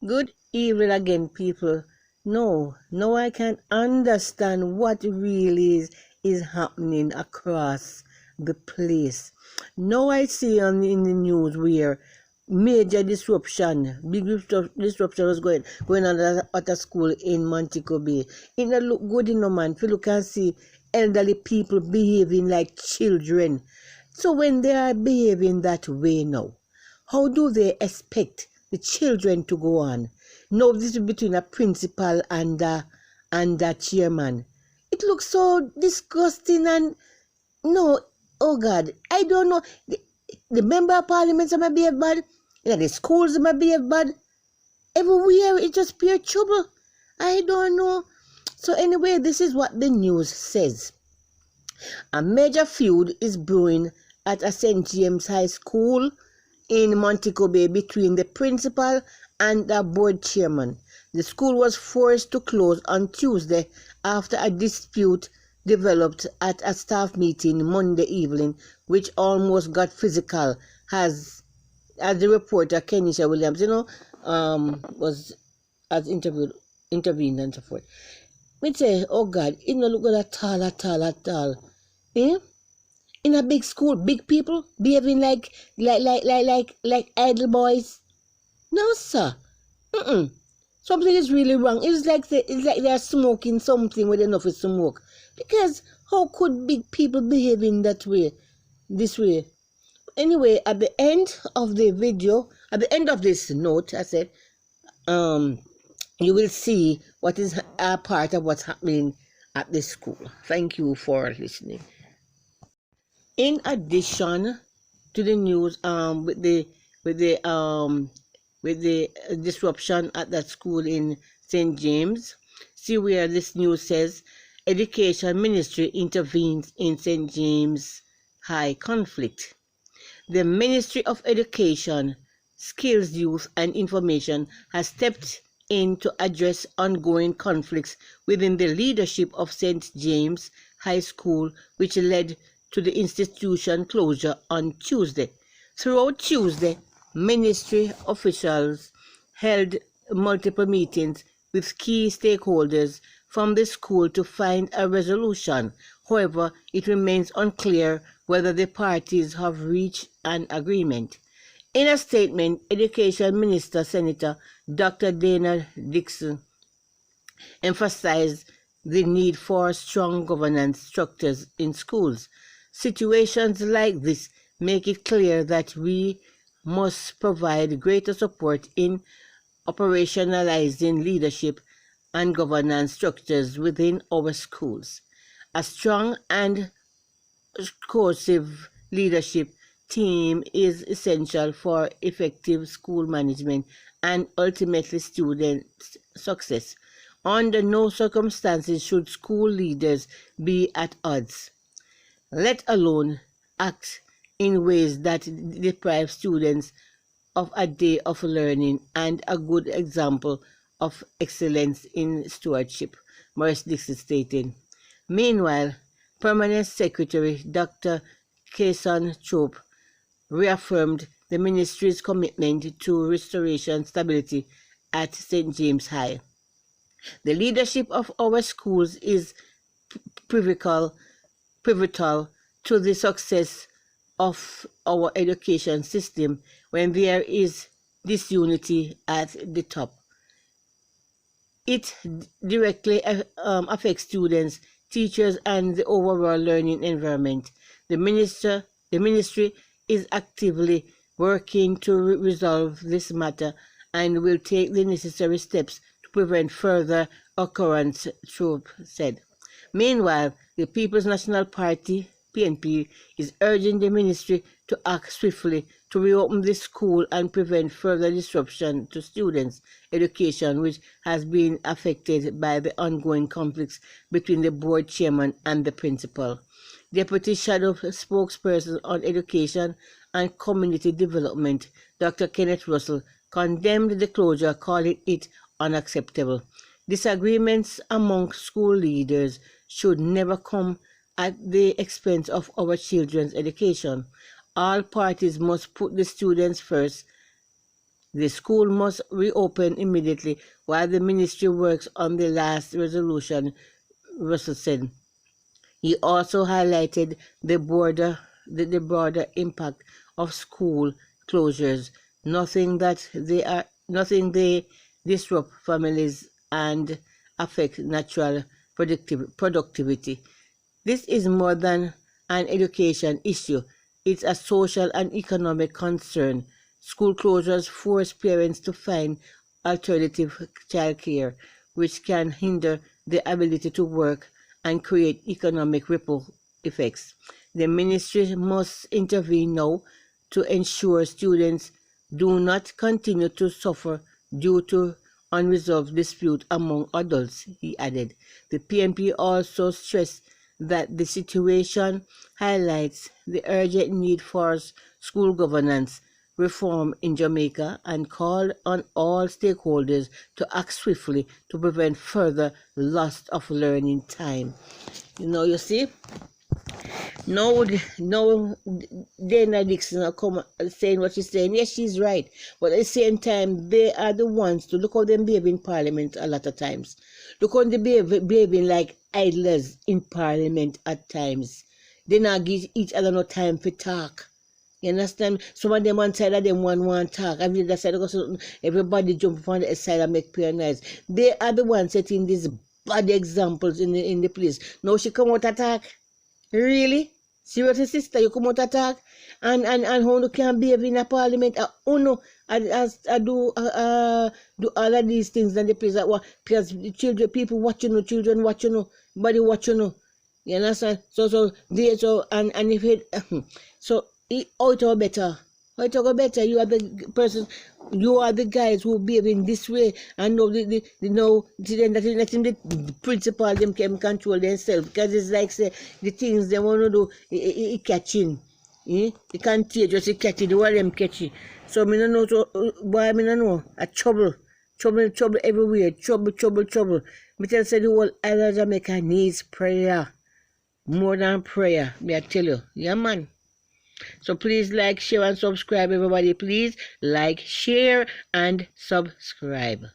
Good evening again, people. No, I can understand what really is happening across the place. Now I see in the news where major disruption, disruption was going on at a school in Montego Bay. It not look good in no man. If you look and see elderly people behaving like children. So when they are behaving that way now, how do they expect the children to go on? No, this is between a principal and a chairman. It looks so disgusting and no, oh God, I don't know. The member of parliament might behave bad. The schools might behave bad. Everywhere it just pure trouble. I don't know. So anyway, this is what the news says. A major feud is brewing at a St. James High School in Montego Bay between the principal and the board chairman. The school was forced to close on Tuesday after a dispute developed at a staff meeting Monday evening, which almost got physical, as the reporter Kenisha Williams, was intervened and so forth. We say, oh God, it no look good at all. Eh? In a big school, big people behaving like idle boys. No, sir. Something is really wrong. It's like they are smoking something with enough of smoke. Because how could big people behave in that way, this way? Anyway, at the end of the video, at the end of this note, I said, you will see what is a part of what's happening at the school. Thank you for listening. In addition to the news, with the disruption at that school in St. James, see where this news says, Education Ministry intervenes in St. James High conflict. The Ministry of Education, Skills, Youth and Information has stepped in to address ongoing conflicts within the leadership of St. James High School, which led to the institution closure on Tuesday. Throughout Tuesday, ministry officials held multiple meetings with key stakeholders from the school to find a resolution. However, it remains unclear whether the parties have reached an agreement. In a statement, Education Minister Senator Dr. Dana Dixon emphasized the need for strong governance structures in schools. Situations like this make it clear that we must provide greater support in operationalizing leadership and governance structures within our schools. A strong and cohesive leadership team is essential for effective school management and ultimately student success. Under no circumstances should school leaders be at odds, let alone act in ways that deprive students of a day of learning and a good example of excellence in stewardship, Morris Dixon stated. Meanwhile, Permanent Secretary Dr. Kason Chope reaffirmed the ministry's commitment to restoration stability at St. James High. The leadership of our schools is pivotal to the success of our education system when there is disunity at the top. It directly affects students, teachers, and the overall learning environment. The ministry is actively working to resolve this matter and will take the necessary steps to prevent further occurrence, Troop said. Meanwhile, the People's National Party, PNP, is urging the ministry to act swiftly to reopen the school and prevent further disruption to students' education, which has been affected by the ongoing conflicts between the board chairman and the principal. Deputy Shadow Spokesperson on Education and Community Development, Dr. Kenneth Russell, condemned the closure, calling it unacceptable. Disagreements among school leaders should never come at the expense of our children's education. All parties must put the students first The school must reopen immediately while the ministry works on the last resolution, Russell said. He also highlighted the broader impact of school closures, nothing they disrupt families and affect natural productivity. This is more than an education issue. It's a social and economic concern. School closures force parents to find alternative childcare, which can hinder the ability to work and create economic ripple effects. The ministry must intervene now to ensure students do not continue to suffer due to unresolved dispute among adults, he added. The PNP also stressed that the situation highlights the urgent need for school governance reform in Jamaica and called on all stakeholders to act swiftly to prevent further loss of learning time. You see, no, Dana Dixon come saying what she's saying. Yes, she's right. But at the same time, they are the ones to look how them behave in Parliament a lot of times. Look how they behaving like idlers in Parliament at times. They not give each other no time for talk. You understand? Some of them one side of them one talk. I mean, that side everybody jump on the side and make prayer noise. They are the ones setting these bad examples in the place. Now she come out attack. Really? Seriously, sister, you come out attack and how you can behave in a parliament? I do all of these things in the place because children, people watching children watching body watching you understand? So and if it so how it all better? How it all go better? You are the person. You are the guys who behave in this way, and know the principal them can control themselves because it's like say the things they want to do, it catching, it contagious, it catching the one them catching. So me no know why me no know a trouble everywhere, trouble. Me tell say the whole island of Jamaica needs prayer, more than prayer. Me I tell you, yeah man. So please like, share, and subscribe, everybody. Please like, share, and subscribe.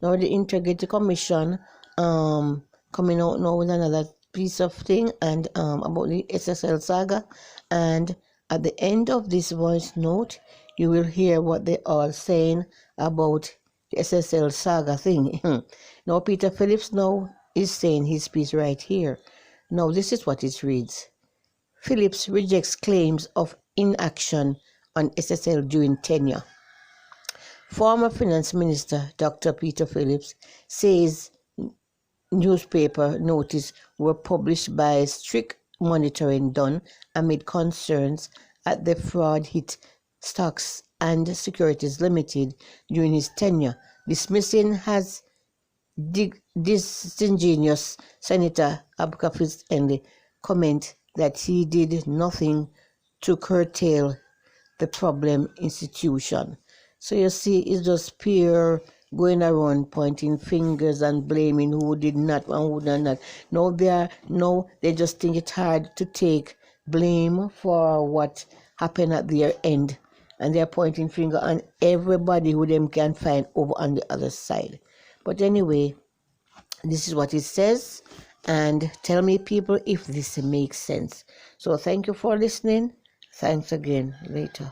Now the Integrity Commission coming out now with another piece of thing and about the SSL saga, and at the end of this voice note you will hear what they are saying about the SSL saga thing. Now Peter Phillips now is saying his piece right here. Now this is what it reads. Phillips rejects claims of inaction on SSL during tenure. Former Finance Minister Dr. Peter Phillips says newspaper notices were published by strict monitoring done amid concerns at the fraud hit Stocks and Securities Limited during his tenure, dismissing as disingenuous Senator Abkafi's comment that he did nothing to curtail the problem institution. So you see, it's just pure going around pointing fingers and blaming who did not and who did not. No, they just think it's hard to take blame for what happened at their end, and they're pointing finger on everybody who them can find over on the other side. But anyway, this is what it says, and tell me, people, if this makes sense. So thank you for listening. Thanks again. Later.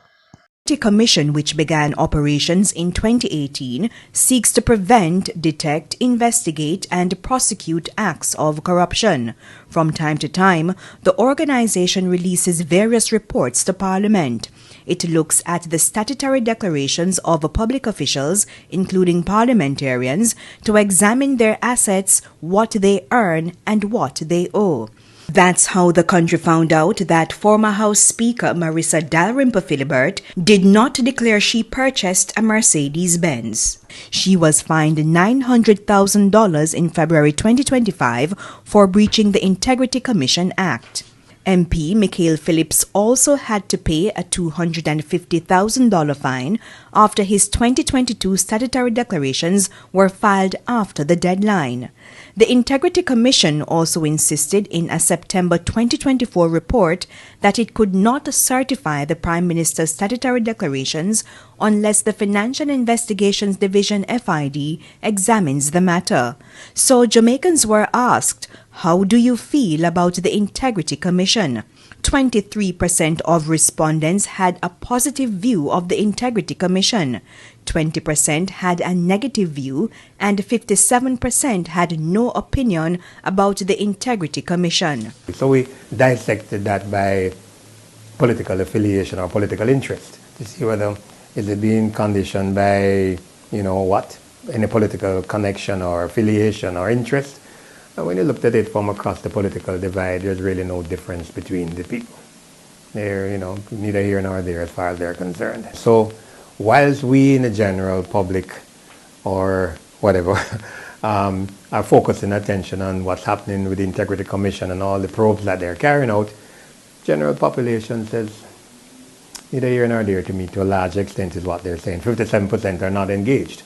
Integrity Commission, which began operations in 2018, seeks to prevent, detect, investigate, and prosecute acts of corruption. From time to time, the organization releases various reports to Parliament. It looks at the statutory declarations of public officials, including parliamentarians, to examine their assets, what they earn, and what they owe. That's how the country found out that former House Speaker Marissa Dalrymple Phillips did not declare she purchased a Mercedes-Benz. She was fined $900,000 in February 2025 for breaching the Integrity Commission Act. MP Mikhail Phillips also had to pay a $250,000 fine after his 2022 statutory declarations were filed after the deadline. The Integrity Commission also insisted in a September 2024 report that it could not certify the Prime Minister's statutory declarations unless the Financial Investigations Division FID examines the matter. So Jamaicans were asked, how do you feel about the Integrity Commission? 23% of respondents had a positive view of the Integrity Commission, 20% had a negative view, and 57% had no opinion about the Integrity Commission. So we dissected that by political affiliation or political interest to see whether is it being conditioned by, any political connection or affiliation or interest. And when you looked at it from across the political divide, there's really no difference between the people. They're, neither here nor there as far as they're concerned. So whilst we in the general public or whatever are focusing attention on what's happening with the Integrity Commission and all the probes that they're carrying out, general population says neither here nor there to me to a large extent is what they're saying. 57% are not engaged.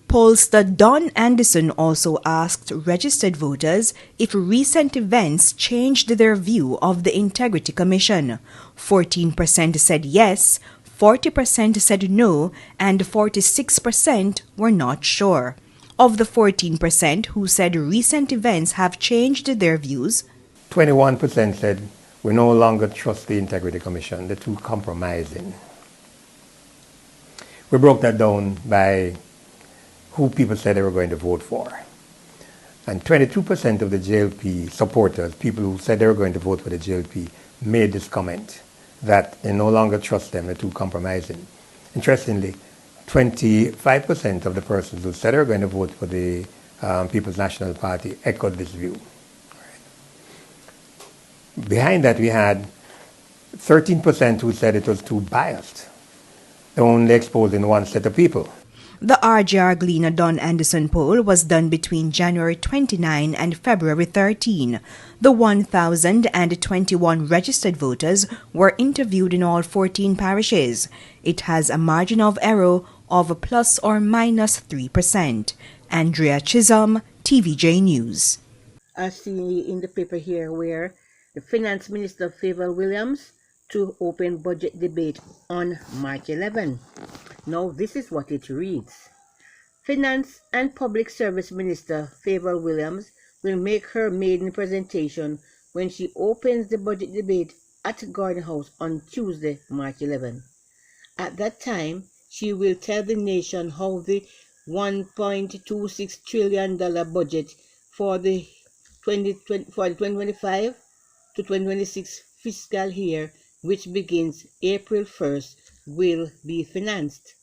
Pollster Don Anderson also asked registered voters if recent events changed their view of the Integrity Commission. 14% said yes, 40% said no, and 46% were not sure. Of the 14% who said recent events have changed their views, 21% said we no longer trust the Integrity Commission, they're too compromising. We broke that down by who people said they were going to vote for. And 22% of the JLP supporters, people who said they were going to vote for the JLP, made this comment that they no longer trust them, they're too compromising. Interestingly, 25% of the persons who said they were going to vote for the People's National Party echoed this view. Behind that, we had 13% who said it was too biased, only exposing one set of people. The RJR Gleaner Don Anderson poll was done between January 29 and February 13. The 1,021 registered voters were interviewed in all 14 parishes. It has a margin of error of plus or minus 3%. Andrea Chisholm, TVJ News. I see in the paper here where the Finance Minister Favour Williams to open budget debate on March 11. Now this is what it reads. Finance and Public Service Minister Favour Williams will make her maiden presentation when she opens the budget debate at Garden House on Tuesday, March 11. At that time, she will tell the nation how the $1.26 trillion budget for the 2025 to 2026 fiscal year, which begins April 1st, will be financed.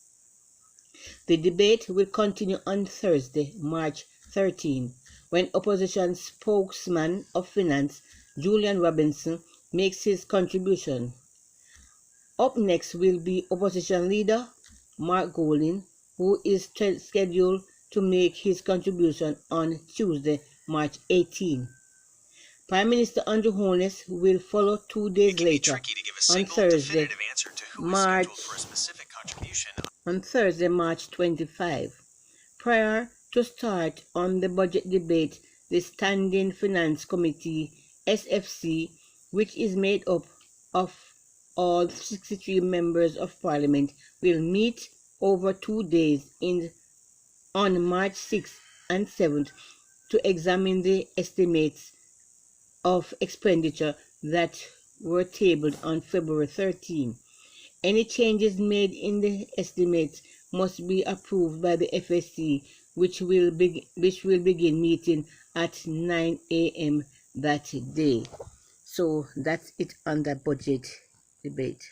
The debate will continue on Thursday, March 13, when opposition spokesman of finance, Julian Robinson, makes his contribution. Up next will be opposition leader Mark Golding, who is scheduled to make his contribution on Tuesday, March 18. Prime Minister Andrew Holness will follow 2 days later on Thursday, March 25. Prior to start on the budget debate, the Standing Finance Committee, SFC, which is made up of all 63 members of Parliament, will meet over 2 days on March 6th and 7th to examine the estimates of expenditure that were tabled on February 13. Any changes made in the estimates must be approved by the FSC, which will begin meeting at 9 a.m. that day. So that's it on the budget debate.